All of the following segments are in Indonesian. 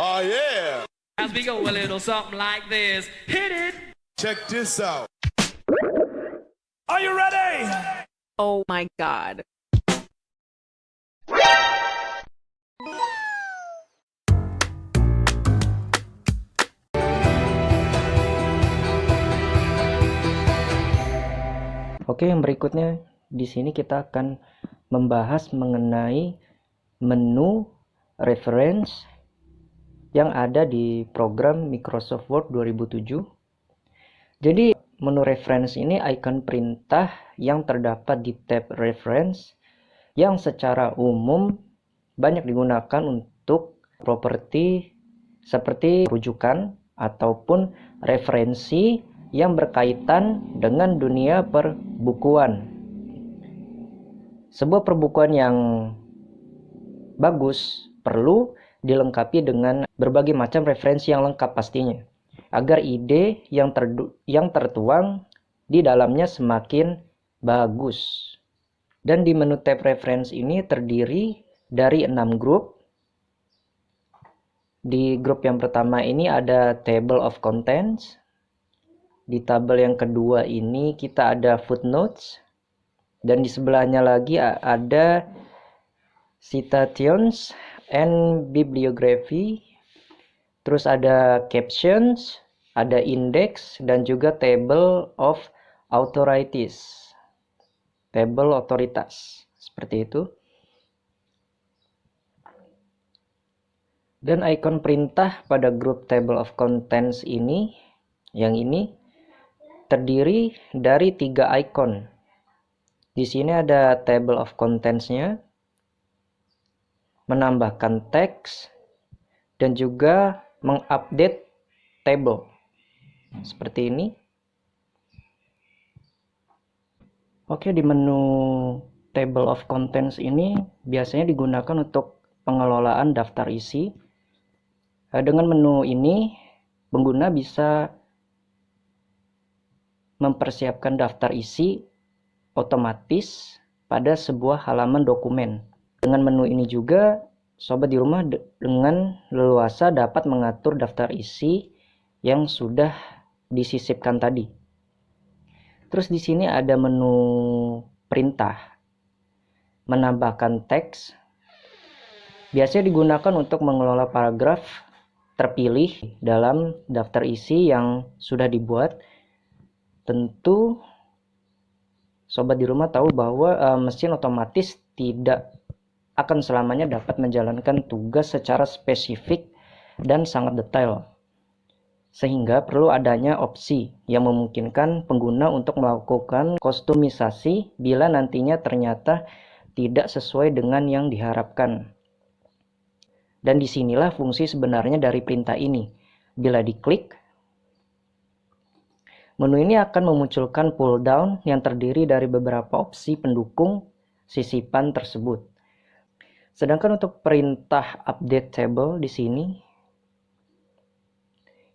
Oh yeah. As we go a little something like this. Hit it! Check this out. Are you ready? Oh my God. Oke, yang berikutnya di sini kita akan membahas mengenai menu reference yang ada di program Microsoft Word 2007. Jadi, menu reference ini ikon perintah yang terdapat di tab reference yang secara umum banyak digunakan untuk properti seperti rujukan ataupun referensi yang berkaitan dengan dunia perbukuan. Sebuah perbukuan yang bagus perlu dilengkapi dengan berbagai macam referensi yang lengkap pastinya, agar ide yang tertuang di dalamnya semakin bagus. Dan di menu tab reference ini terdiri dari 6 grup. Di grup yang pertama ini ada table of contents. Di tabel yang kedua ini kita ada footnotes. Dan di sebelahnya lagi ada citations and bibliography. Terus ada captions, ada index, dan juga table of authorities. Table otoritas. Seperti itu. Dan ikon perintah pada grup table of contents ini, yang ini, terdiri dari 3 ikon. Di sini ada table of contents-nya, menambahkan teks, dan juga mengupdate table. Seperti ini. Oke, di menu table of contents ini biasanya digunakan untuk pengelolaan daftar isi. Dengan menu ini, pengguna bisa mempersiapkan daftar isi otomatis pada sebuah halaman dokumen. Dengan menu ini juga, sobat di rumah dengan leluasa dapat mengatur daftar isi yang sudah disisipkan tadi. Terus di sini ada menu perintah, menambahkan teks. Biasanya digunakan untuk mengelola paragraf terpilih dalam daftar isi yang sudah dibuat. Tentu sobat di rumah tahu bahwa mesin otomatis tidak akan selamanya dapat menjalankan tugas secara spesifik dan sangat detail. Sehingga perlu adanya opsi yang memungkinkan pengguna untuk melakukan kustomisasi bila nantinya ternyata tidak sesuai dengan yang diharapkan. Dan disinilah fungsi sebenarnya dari perintah ini. Bila diklik, menu ini akan memunculkan pull down yang terdiri dari beberapa opsi pendukung sisipan tersebut. Sedangkan untuk perintah update table di sini,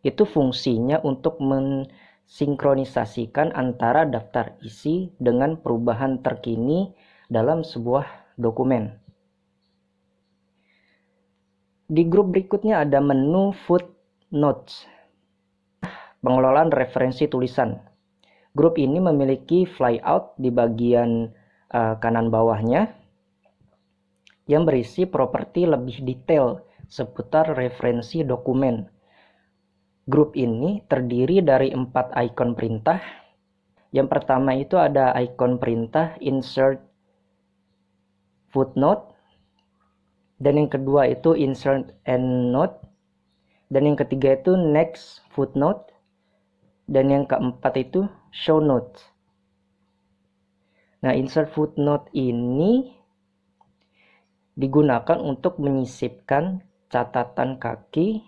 itu fungsinya untuk mensinkronisasikan antara daftar isi dengan perubahan terkini dalam sebuah dokumen. Di grup berikutnya ada menu footnotes. Pengelolaan referensi tulisan. Grup ini memiliki flyout di bagian kanan bawahnya yang berisi properti lebih detail seputar referensi dokumen. Grup ini terdiri dari 4 ikon perintah. Yang pertama itu ada ikon perintah insert footnote, dan yang kedua itu insert endnote, dan yang ketiga itu next footnote, dan yang keempat itu show notes. Nah, insert footnote ini digunakan untuk menyisipkan catatan kaki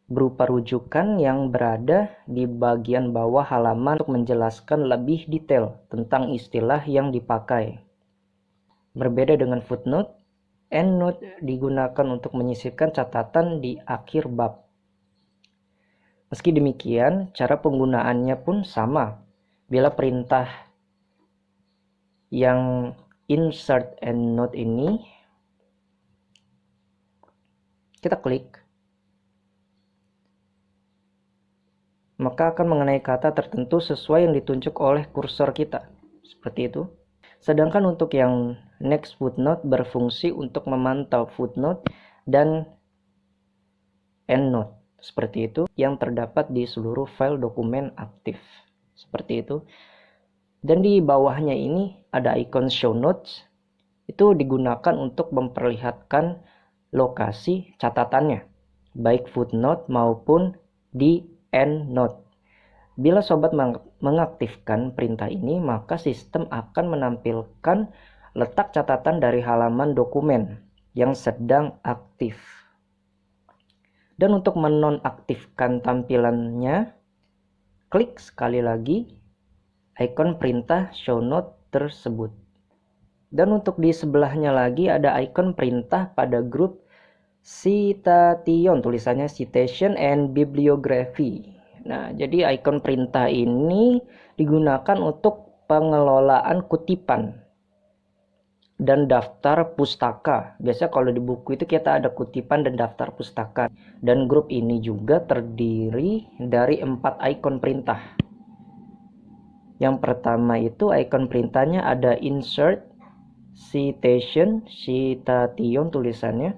berupa rujukan yang berada di bagian bawah halaman untuk menjelaskan lebih detail tentang istilah yang dipakai. Berbeda dengan footnote, endnote digunakan untuk menyisipkan catatan di akhir bab. Meski demikian, cara penggunaannya pun sama. Bila perintah yang insert endnote ini kita klik, maka akan mengenai kata tertentu sesuai yang ditunjuk oleh kursor kita. Seperti itu. Sedangkan untuk yang next footnote berfungsi untuk memantau footnote dan endnote. Seperti itu yang terdapat di seluruh file dokumen aktif. Seperti itu. Dan di bawahnya ini ada icon show notes. Itu digunakan untuk memperlihatkan lokasi catatannya, baik footnote maupun di endnote. Bila sobat mengaktifkan perintah ini, maka sistem akan menampilkan letak catatan dari halaman dokumen yang sedang aktif. Dan untuk menonaktifkan tampilannya, klik sekali lagi ikon perintah show note tersebut. Dan untuk di sebelahnya lagi ada ikon perintah pada grup citation, tulisannya citation and bibliography. Nah, jadi ikon perintah ini digunakan untuk pengelolaan kutipan dan daftar pustaka. Biasanya kalau di buku itu kita ada kutipan dan daftar pustaka. Dan grup ini juga terdiri dari 4 ikon perintah. Yang pertama itu ikon perintahnya ada insert, citation tulisannya.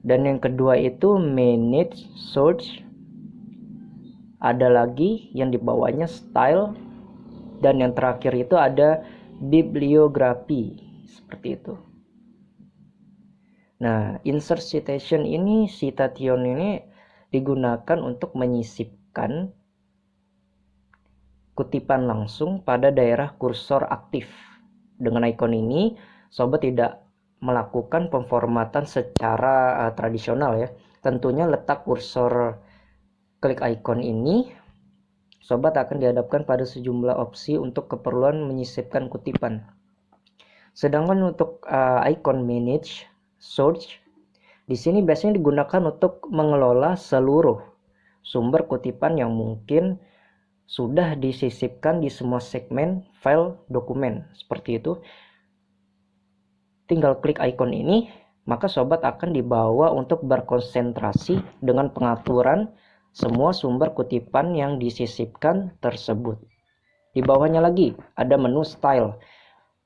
Dan yang kedua itu manage search. Ada lagi yang di bawahnya style. Dan yang terakhir itu ada bibliografi. Seperti itu. Nah, insert citation ini digunakan untuk menyisipkan kutipan langsung pada daerah kursor aktif. Dengan ikon ini, sobat tidak melakukan pemformatan secara tradisional ya. Tentunya letak kursor klik ikon ini, sobat akan dihadapkan pada sejumlah opsi untuk keperluan menyisipkan kutipan. Sedangkan untuk ikon manage search, di sini biasanya digunakan untuk mengelola seluruh sumber kutipan yang mungkin sudah disisipkan di semua segmen file dokumen. Seperti itu. Tinggal klik ikon ini, maka sobat akan dibawa untuk berkonsentrasi dengan pengaturan semua sumber kutipan yang disisipkan tersebut. Di bawahnya lagi ada menu style.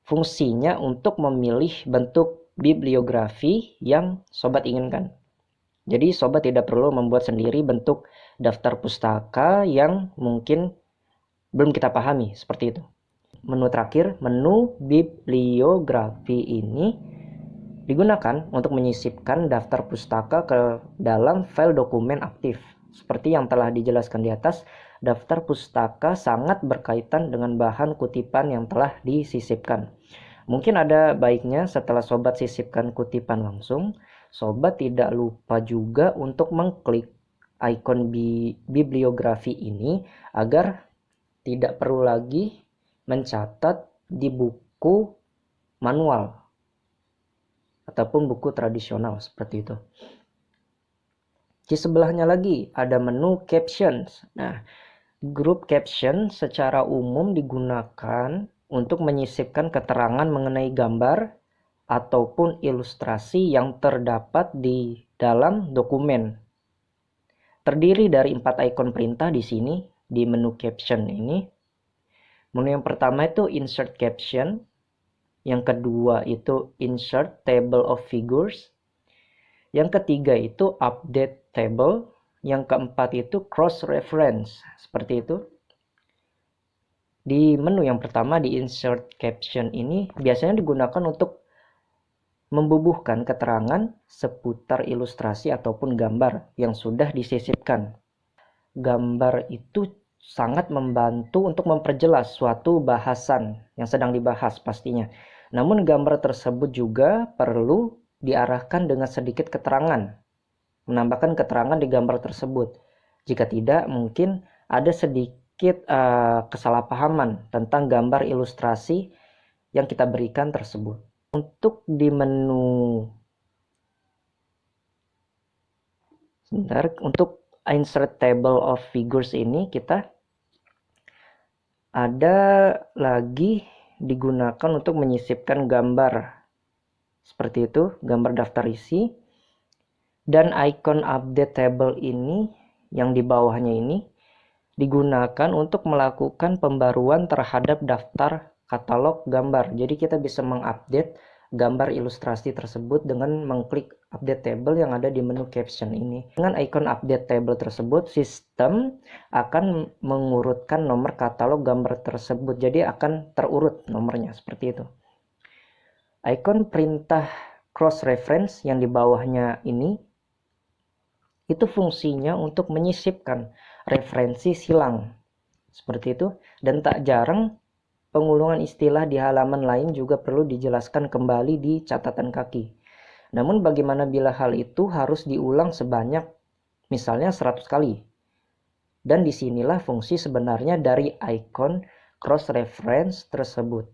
Fungsinya untuk memilih bentuk bibliografi yang sobat inginkan. Jadi sobat tidak perlu membuat sendiri bentuk daftar pustaka yang mungkin belum kita pahami, seperti itu. Menu terakhir, menu bibliografi ini digunakan untuk menyisipkan daftar pustaka ke dalam file dokumen aktif. Seperti yang telah dijelaskan di atas, daftar pustaka sangat berkaitan dengan bahan kutipan yang telah disisipkan. Mungkin ada baiknya setelah sobat sisipkan kutipan langsung, sobat tidak lupa juga untuk mengklik ikon bibliografi ini agar tidak perlu lagi mencatat di buku manual ataupun buku tradisional seperti itu. Di sebelahnya lagi ada menu captions. Nah, grup caption secara umum digunakan untuk menyisipkan keterangan mengenai gambar ataupun ilustrasi yang terdapat di dalam dokumen. Terdiri dari 4 ikon perintah di sini di menu caption ini. Menu yang pertama itu insert caption, yang kedua itu insert table of figures, yang ketiga itu update table, yang keempat itu cross reference, seperti itu. Di menu yang pertama di insert caption ini biasanya digunakan untuk membubuhkan keterangan seputar ilustrasi ataupun gambar yang sudah disisipkan. Gambar itu sangat membantu untuk memperjelas suatu bahasan yang sedang dibahas pastinya. Namun gambar tersebut juga perlu diarahkan dengan sedikit keterangan, menambahkan keterangan di gambar tersebut. Jika tidak, mungkin ada sedikit kesalahpahaman tentang gambar ilustrasi yang kita berikan tersebut. Untuk di menu untuk insert table of figures ini kita ada lagi digunakan untuk menyisipkan gambar seperti itu, gambar daftar isi. Dan icon update table ini yang di bawahnya ini digunakan untuk melakukan pembaruan terhadap daftar katalog gambar. Jadi kita bisa mengupdate gambar ilustrasi tersebut dengan mengklik update table yang ada di menu caption ini. Dengan icon update table tersebut, sistem akan mengurutkan nomor katalog gambar tersebut. Jadi akan terurut nomornya seperti itu. Icon perintah cross reference yang di bawahnya ini itu fungsinya untuk menyisipkan referensi silang seperti itu, dan tak jarang pengulungan istilah di halaman lain juga perlu dijelaskan kembali di catatan kaki. Namun bagaimana bila hal itu harus diulang sebanyak misalnya 100 kali? Dan disinilah fungsi sebenarnya dari icon cross reference tersebut.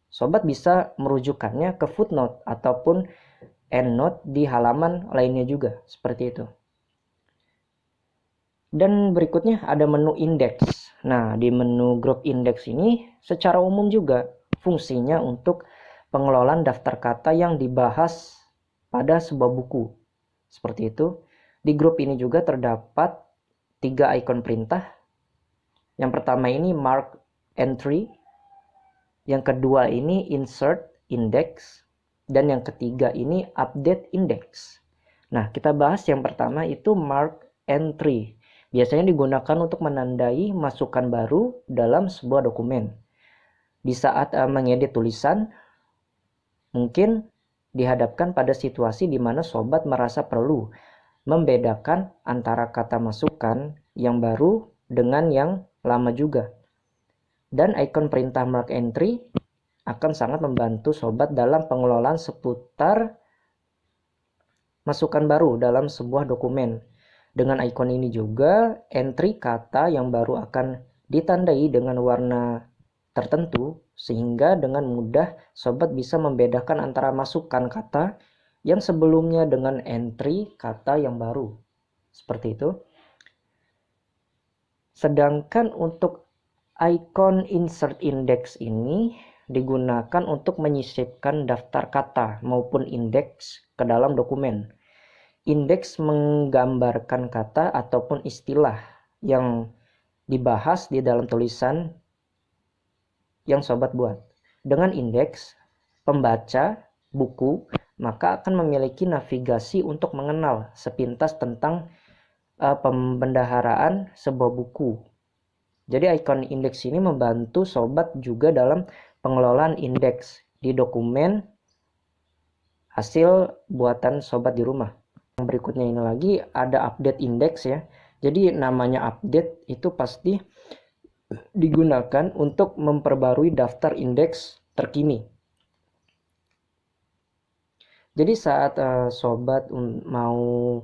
Sobat bisa merujukannya ke footnote ataupun endnote di halaman lainnya juga seperti itu. Dan berikutnya ada menu index. Nah, di menu group index ini secara umum juga fungsinya untuk pengelolaan daftar kata yang dibahas pada sebuah buku. Seperti itu. Di grup ini juga terdapat 3 ikon perintah. Yang pertama ini mark entry. Yang kedua ini insert index. Dan yang ketiga ini update index. Nah, kita bahas yang pertama itu mark entry. Biasanya digunakan untuk menandai masukan baru dalam sebuah dokumen. Di saat mengedit tulisan, mungkin dihadapkan pada situasi di mana sobat merasa perlu membedakan antara kata masukan yang baru dengan yang lama juga. Dan ikon perintah mark entry akan sangat membantu sobat dalam pengelolaan seputar masukan baru dalam sebuah dokumen. Dengan ikon ini juga, entry kata yang baru akan ditandai dengan warna tertentu, sehingga dengan mudah sobat bisa membedakan antara masukan kata yang sebelumnya dengan entry kata yang baru. Seperti itu. Sedangkan untuk ikon insert index ini digunakan untuk menyisipkan daftar kata maupun indeks ke dalam dokumen. Indeks menggambarkan kata ataupun istilah yang dibahas di dalam tulisan yang sobat buat. Dengan indeks, pembaca buku maka akan memiliki navigasi untuk mengenal sepintas tentang pembendaharaan sebuah buku. Jadi ikon indeks ini membantu sobat juga dalam pengelolaan indeks di dokumen hasil buatan sobat di rumah. Yang berikutnya ini lagi ada update index ya. Jadi namanya update itu pasti digunakan untuk memperbarui daftar indeks terkini. Jadi saat sobat mau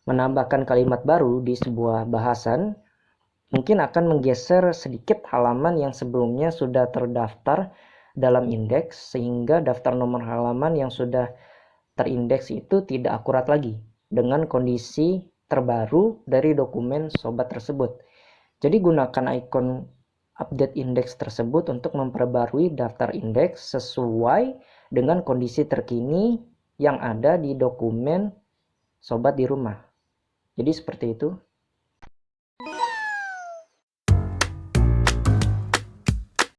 menambahkan kalimat baru di sebuah bahasan, mungkin akan menggeser sedikit halaman yang sebelumnya sudah terdaftar dalam indeks, sehingga daftar nomor halaman yang sudah terindeks itu tidak akurat lagi dengan kondisi terbaru dari dokumen sobat tersebut. Jadi gunakan ikon update index tersebut untuk memperbarui daftar indeks sesuai dengan kondisi terkini yang ada di dokumen sobat di rumah. Jadi seperti itu.